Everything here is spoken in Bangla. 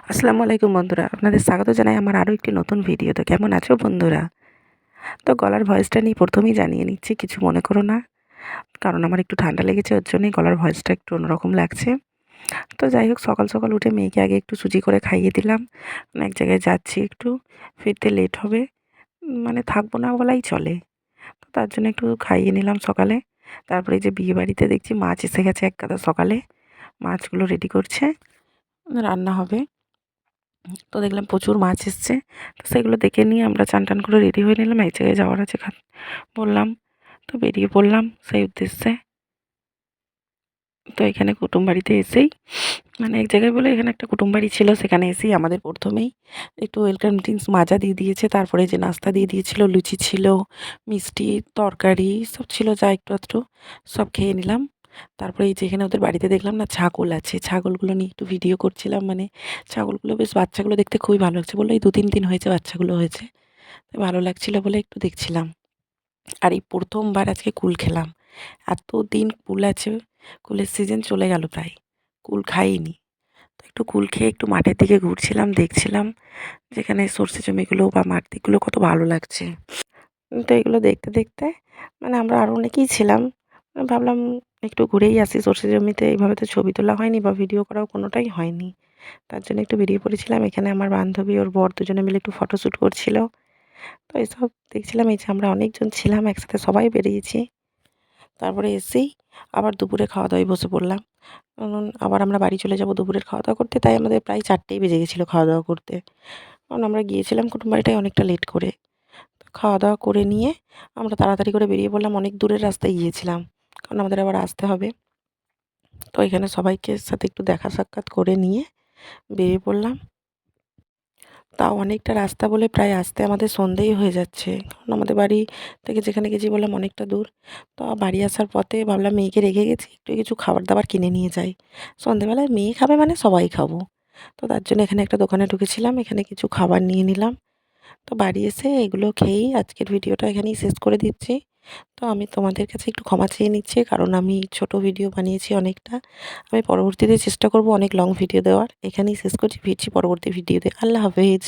আসসালামু আলাইকুম বন্ধুরা, আপনাদের স্বাগত জানাই আমার আরও একটি নতুন ভিডিওতে। কেমন আছো বন্ধুরা? তো গলার ভয়েসটা নিয়ে প্রথমেই জানিয়ে নিচ্ছি, কিছু মনে করো না। কারণ আমার একটু ঠান্ডা লেগেছে, ওর জন্যই গলার ভয়েসটা একটু অন্যরকম লাগছে। তো যাই হোক, সকাল সকাল উঠে মেয়েকে আগে একটু সুজি করে খাইয়ে দিলাম। এক জায়গায় যাচ্ছি, একটু ফিরতে লেট হবে, মানে থাকবো না বলাই চলে। তো তার জন্য একটু খাইয়ে নিলাম সকালে। তারপরে এই যে বিয়ে বাড়িতে দেখছি মাছ এসে গেছে এক গাদা সকালে। মাছগুলো রেডি করছে, রান্না হবে। তো দেখলাম প্রচুর মাছ এসছে। তো সেগুলো দেখে নিয়ে আমরা চান টান করে রেডি হয়ে নিলাম, এক জায়গায় যাওয়ার আছে বললাম। তো বেরিয়ে পড়লাম সেই উদ্দেশ্যে। তো এখানে কুটুমবাড়িতে এসেই, মানে এক জায়গায় বলে এখানে একটা কুটুমবাড়ি ছিল, সেখানে এসেই আমাদের প্রথমেই একটু ওয়েলকাম ড্রিঙ্কস মাজা দিয়ে দিয়েছে। তারপরে যে নাস্তা দিয়ে দিয়েছিল, লুচি ছিল, মিষ্টি, তরকারি সব ছিল, যা একটু আধটু সব খেয়ে নিলাম। তারপরে এই যেখানে ওদের বাড়িতে দেখলাম না ছাগল আছে, ছাগলগুলো নিয়ে একটু ভিডিও করছিলাম। মানে ছাগলগুলো বেশ, বাচ্চাগুলো দেখতে খুবই ভালো লাগছে। বললো এই 2-3 দিন হয়েছে বাচ্চাগুলো হয়েছে। তো ভালো লাগছিল বলে একটু দেখছিলাম। আর এই প্রথমবার আজকে কুল খেলাম। এতদিন কুল আছে, কুলের সিজন চলে গেল প্রায়, কুল খাইনি। তো একটু কুল খেয়ে একটু মাঠের দিকে ঘুরছিলাম, দেখছিলাম যেখানে সর্ষে জমিগুলো বা মাঠ দিকগুলো কত ভালো লাগছে। তো এগুলো দেখতে দেখতে, মানে আমরা আরও অনেকেই ছিলাম, ভাবলাম একটু ঘুরেই আসি সর্ষে জমিতে। এইভাবে তো ছবি তোলা হয়নি বা ভিডিও করাও কোনোটাই হয়নি। তার জন্য একটু বেরিয়ে পড়েছিলাম। এখানে আমার বান্ধবী ওর বর দুজনে মিলে একটু ফটোশ্যুট করছিল। তো এইসব দেখছিলাম। এই যে আমরা অনেকজন ছিলাম একসাথে, সবাই বেরিয়েছি। তারপরে এসেই আবার দুপুরে খাওয়া দাওয়ায় বসে পড়লাম। আবার আমরা বাড়ি চলে যাব দুপুরের খাওয়া দাওয়া করতে, তাই আমাদের প্রায় 4টেই বেজে গেছিলো খাওয়া দাওয়া করতে। কারণ আমরা গিয়েছিলাম কুটুমবাড়িটায় অনেকটা লেট করে। তো খাওয়া দাওয়া করে নিয়ে আমরা তাড়াতাড়ি করে বেরিয়ে পড়লাম। অনেক দূরের রাস্তায় গিয়েছিলাম, কারণ আমাদের আবার আসতে হবে। তো এখানে সবাইকে সাথে একটু দেখা সাক্ষাৎ করে নিয়ে বেরিয়ে পড়লাম। তাও অনেকটা রাস্তা বলে প্রায় আসতে আমাদের সন্ধেই হয়ে যাচ্ছে, কারণ আমাদের বাড়ি থেকে যেখানে গেছি বললাম অনেকটা দূর। তো বাড়ি আসার পথে ভাবলাম মেয়েকে রেখে গেছি, একটু কিছু খাবার দাবার কিনে নিয়ে যাই। সন্ধেবেলায় মেয়ে খাবে মানে সবাই খাবো। তো তার জন্য এখানে একটা দোকানে ঢুকেছিলাম, এখানে কিছু খাবার নিয়ে নিলাম। তো বাড়ি এসে এগুলো খেয়েই আজকের ভিডিওটা এখানেই শেষ করে দিচ্ছি। তো আমি তোমাদের কাছে একটু ক্ষমা চেয়ে নিচ্ছি, কারণ আমি ছোট ভিডিও বানিয়েছি অনেকটা। আমি পরবর্তীতে চেষ্টা করব অনেক লং ভিডিও দেওয়ার। এখানেই শেষ করছি, ফিরছি পরবর্তী ভিডিওতে। আল্লাহ হাফেজ।